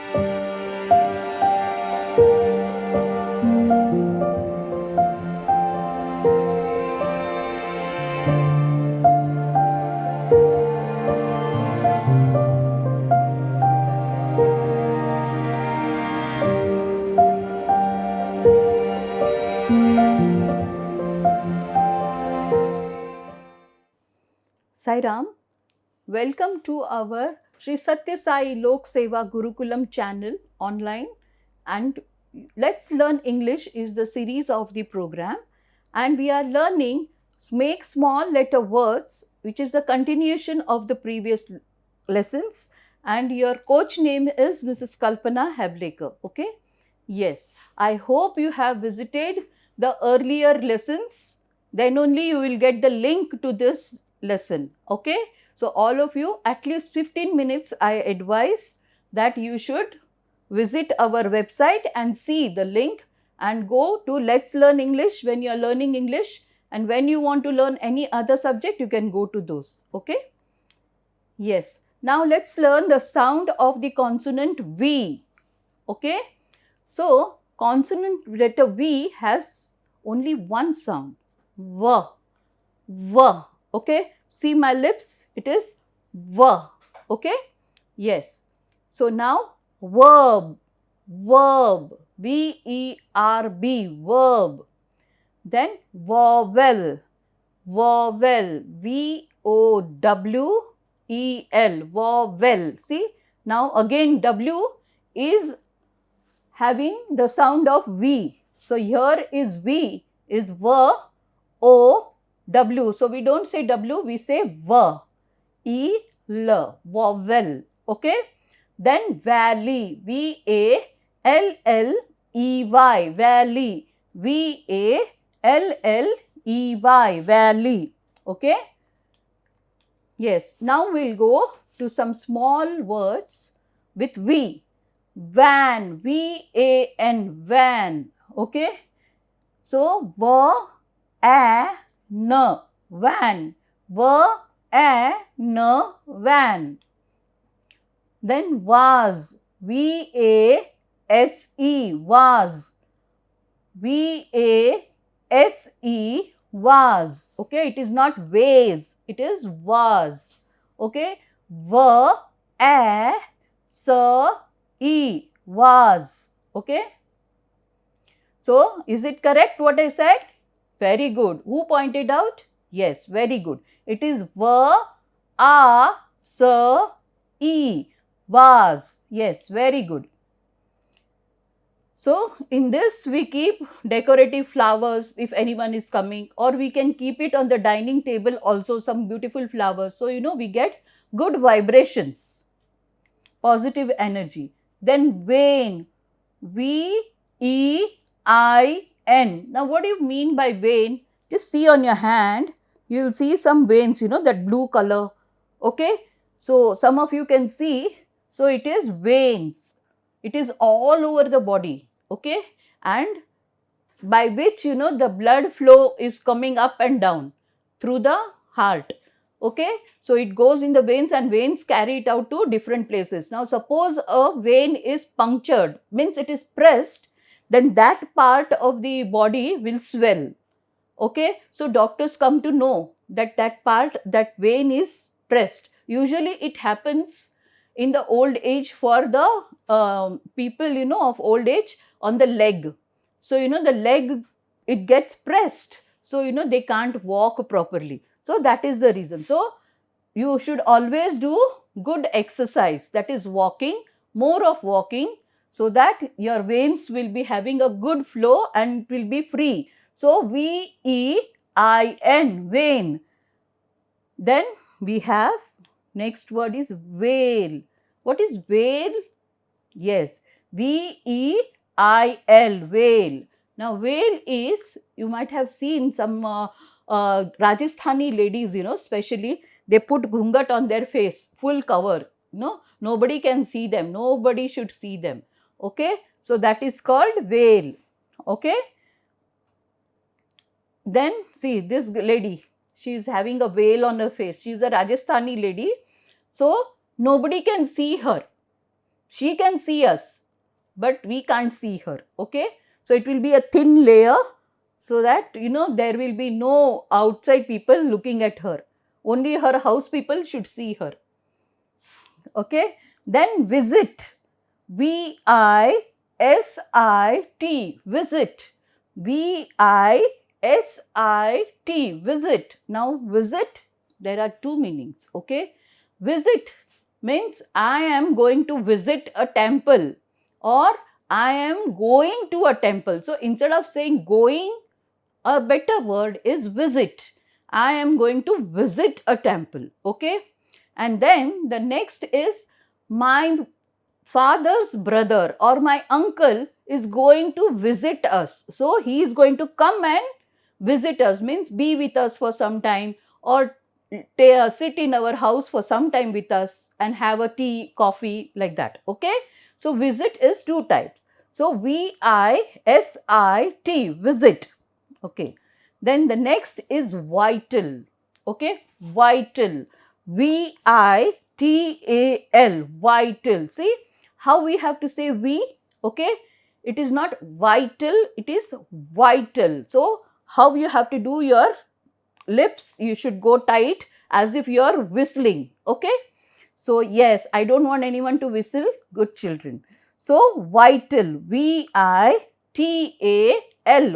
Sai Ram, welcome to our Sri Satya Sai Lok Seva Gurukulam channel online, and Let's Learn English is the series of the program, and we are learning make small letter words, which is the continuation of the previous lessons, and your coach name is Mrs. Kalpana Hablekar. Okay, yes, I hope you have visited the earlier lessons, then only you will get the link to this lesson. Okay, so all of you, at least 15 minutes I advise that you should visit our website and see the link and go to Let's Learn English when you are learning English, and when you want to learn any other subject you can go to those. Okay, yes, now let's learn the sound of the consonant V. Okay, so consonant letter V has only one sound, V. V. Okay, see my lips, it is V. Okay, yes. So now verb, verb, V-E-R-B, verb. Then vowel, vowel, V-O-W-E-L, vowel. See, now again W is having the sound of V. So here is V, is V, O, W. So we don't say W, we say V, E, L, vowel. Okay. Then valley, V-A-L-L-E-Y, valley, V-A-L-L-E-Y, valley. Okay. Yes, now we'll go to some small words with V. Van, V-A-N, van. Okay. So, V-A-N, van, V-A-N, van. Then vase, V-A-S-E, vase, V-A-S-E, vase. Okay, it is not vase, it is vase. Okay, V-A-S-E, vase. Okay. So, is it correct what I said? Very good. Who pointed out? Yes, very good. It is V-A-S-E, vase. Yes, very good. So, in this we keep decorative flowers if anyone is coming, or we can keep it on the dining table also, some beautiful flowers. So, you know, we get good vibrations, positive energy. Then vein, V-E-I-N. Now, what do you mean by vein? Just see on your hand, you will see some veins, you know, that blue color. Okay. So, some of you can see. So, it is veins. It is all over the body. Okay. And by which, you know, the blood flow is coming up and down through the heart. Okay. So, it goes in the veins and veins carry it out to different places. Now, suppose a vein is punctured, means it is pressed, then that part of the body will swell. Okay. So, doctors come to know that that part, that vein is pressed. Usually, it happens in the old age for the people, you know, of old age on the leg. So, you know, the leg, it gets pressed. So, you know, they can't walk properly. So, that is the reason. So, you should always do good exercise, that is walking, more of walking, so that your veins will be having a good flow and it will be free. So, V-E-I-N, vein. Then we have, next word is veil. What is veil? Yes, V-E-I-L, veil. Now, veil is, you might have seen some Rajasthani ladies, you know, especially, they put ghungat on their face, full cover, you know, nobody can see them, nobody should see them. Okay, so that is called veil. Okay. Then see this lady, she is having a veil on her face. She is a Rajasthani lady. So, nobody can see her. She can see us, but we can't see her. Okay, so it will be a thin layer, so that there will be no outside people looking at her. Only her house people should see her. Okay, then visit, V-I-S-I-T, visit, V-I-S-I-T, visit. Now visit, there are two meanings. Okay, visit means I am going to visit a temple, or I am going to a temple. So instead of saying going, a better word is visit. I am going to visit a temple. Okay, and then the next is my father's brother or my uncle is going to visit us. So he is going to come and visit us, means be with us for some time, or sit in our house for some time with us and have a tea, coffee, like that. Okay, so visit is two types. So V-I-S-I-T, visit. Okay, then the next is vital. Okay, vital, V-I-T-A-L, vital. See how we have to say V? Okay, it is not vital, it is vital. So how you have to do your lips? You should go tight as if you are whistling. Okay, so yes, I don't want anyone to whistle, good children. So vital, V-I-T-A-L,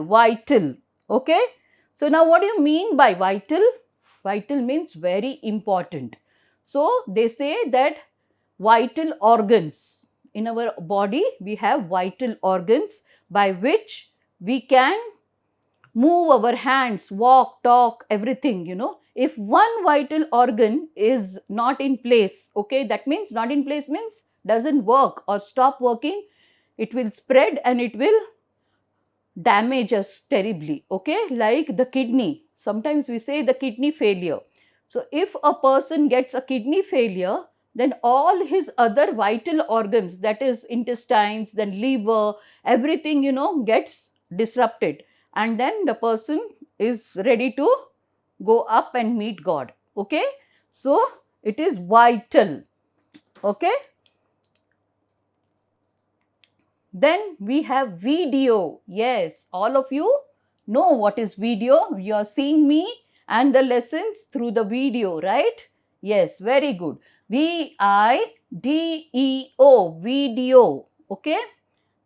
vital. Okay, so now what do you mean by vital? Vital means very important. So they say that vital organs in our body, we have vital organs by which we can move our hands, walk, talk, everything. If one vital organ is not in place, okay, that means not in place means doesn't work or stop working, it will spread and it will damage us terribly. Okay, like the kidney. Sometimes we say the kidney failure. So if a person gets a kidney failure, then all his other vital organs, that is intestines, then liver, everything gets disrupted, and then the person is ready to go up and meet God. Okay, so it is vital. Okay, then we have video. Yes, all of you know what is video. You are seeing me and the lessons through the video, right? Yes, very good. V-I-D-E-O, video. Okay,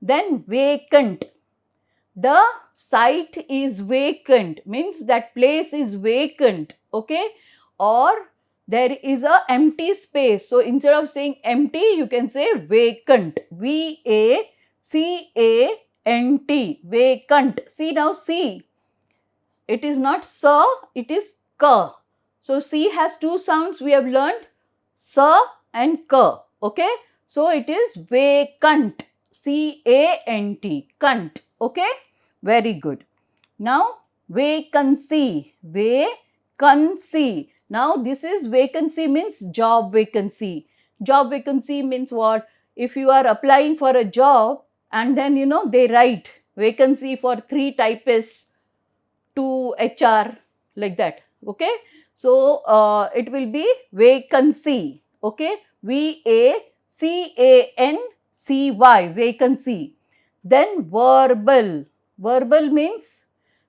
then vacant. The site is vacant, means that place is vacant. Okay, or there is a empty space. So instead of saying empty, you can say vacant, V-A-C-A-N-T, vacant. See, now see, it is not sa, it is ka. So C has two sounds, we have learned, sa and ka. Okay, so it is vacant, C-A-N-T, cunt. Okay, very good. Now vacancy, vacancy. Now this is vacancy, means job vacancy. Job vacancy means what? If you are applying for a job and then they write vacancy for 3 typists, 2 HR, like that. Okay, so it will be vacancy. Okay, V-A-C-A-N-C-Y, vacancy. Then verbal. Verbal means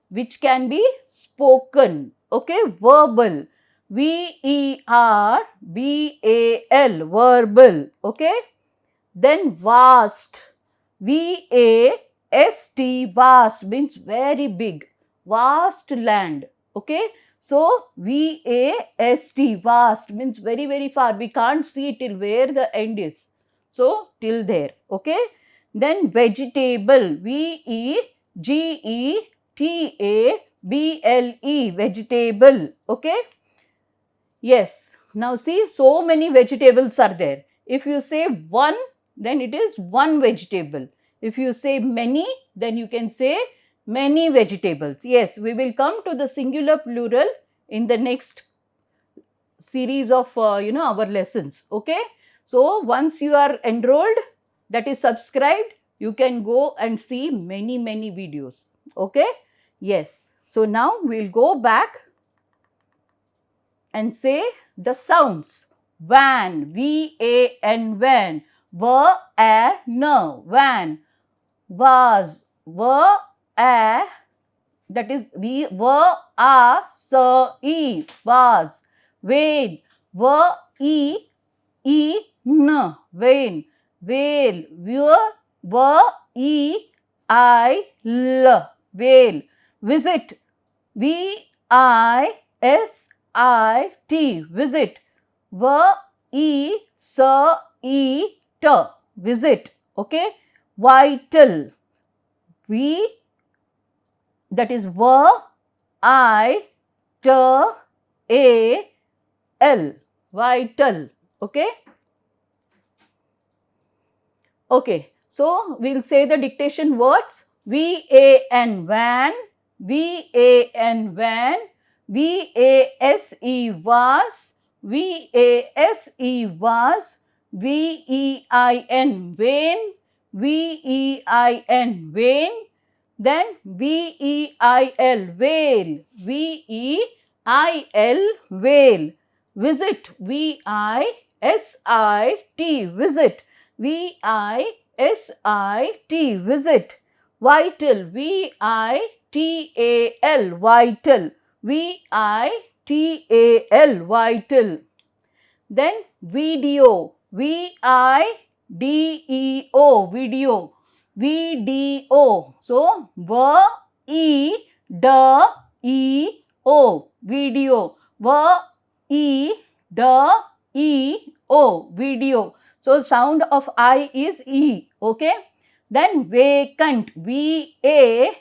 which can be spoken. Okay, verbal, V-E-R-B-A-L, verbal. Okay, then vast, V-A-S-T, vast means very big, vast land. Okay, so V-A-S-T, vast means very, very far. We can't see till where the end is. So till there. Okay, then vegetable, V-E-G-E-T-A-B-L-E, vegetable. Okay, yes, now see, so many vegetables are there. If you say one, then it is one vegetable. If you say many, then you can say many vegetables. Yes, we will come to the singular plural in the next series of our lessons. Okay, so once you are enrolled, that is subscribed, you can go and see many videos. Okay, yes. So now we'll go back and say the sounds. Van, V-A-N, van. van, vase, that is vase, vein, vein, veil, veil, visit, visit, visit, okay. Vital, that is vital, okay. Okay, so we'll say the dictation words. van, van, van, vase, vase, vase, vein, vein, vein, then veil, veil, veil, visit, visit, visit, vital, vital, vital, then video, video, so video, video. So sound of I is E, okay. Then vacant, vacant,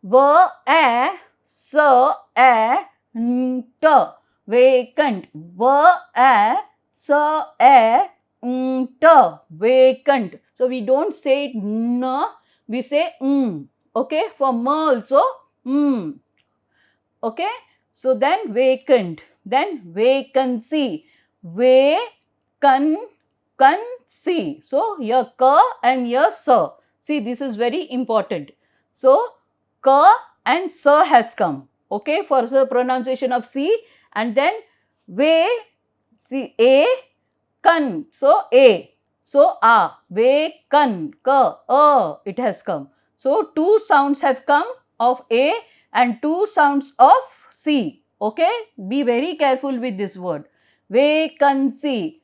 vacant, vacant, vacant. So we don't say n, we say okay. For m also okay. So then vacant, then vacancy, vacancy. So here k and here s. See, this is very important. So k and s has come, okay, for the pronunciation of C, and then see, a, kan, so a, so a, vacan, k, it has come. So two sounds have come of a and two sounds of C, okay. Be very careful with this word. Vacancy,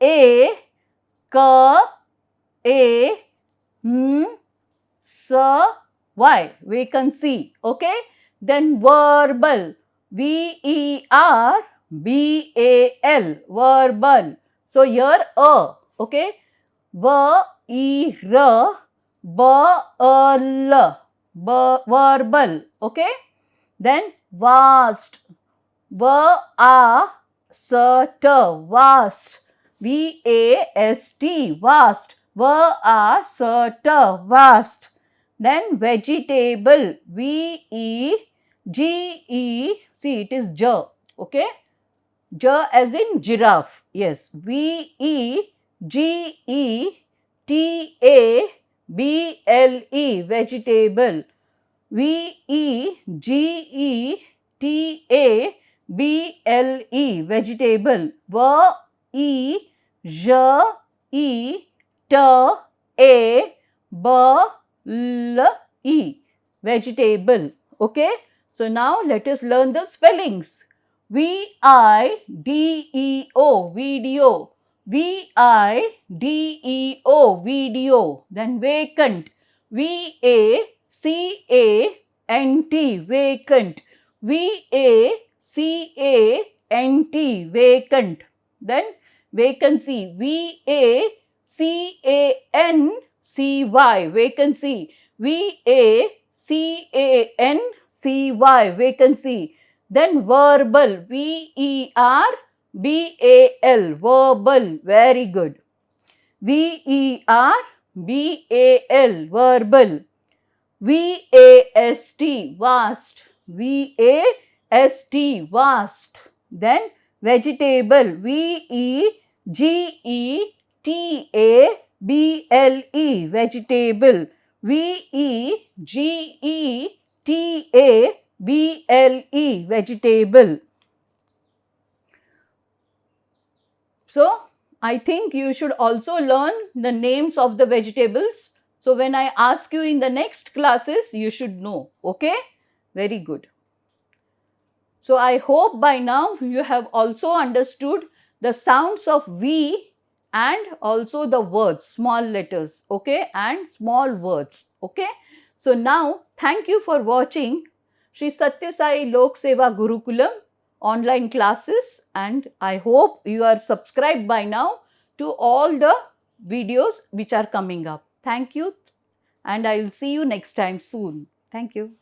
a, k, a, s, y, vacancy, okay. Then verbal, verbal, verbal. So here okay. Verbal, verbal, okay. Then vast, vast, vast, vast, vast. Then vegetable, see, it is j, okay. J as in giraffe, yes, vegetable, vegetable, vegetable, vegetable, okay. So now let us learn the spellings. video, video, video. Then vacant, vacant, vacant, vacant. Then vacancy, vacancy, vacancy, vacancy. Then verbal, verbal, very good. verbal. vast, vast, vast. Then vegetable, vegetable, vegetable. So I think you should also learn the names of the vegetables. So when I ask you in the next classes, you should know. Okay? Very good. So I hope by now you have also understood the sounds of V and also the words, small letters, okay, and small words, okay. So now thank you for watching Sri Satya Sai Lok Seva Gurukulam online classes, and I hope you are subscribed by now to all the videos which are coming up. Thank you, and I will see you next time soon. Thank you.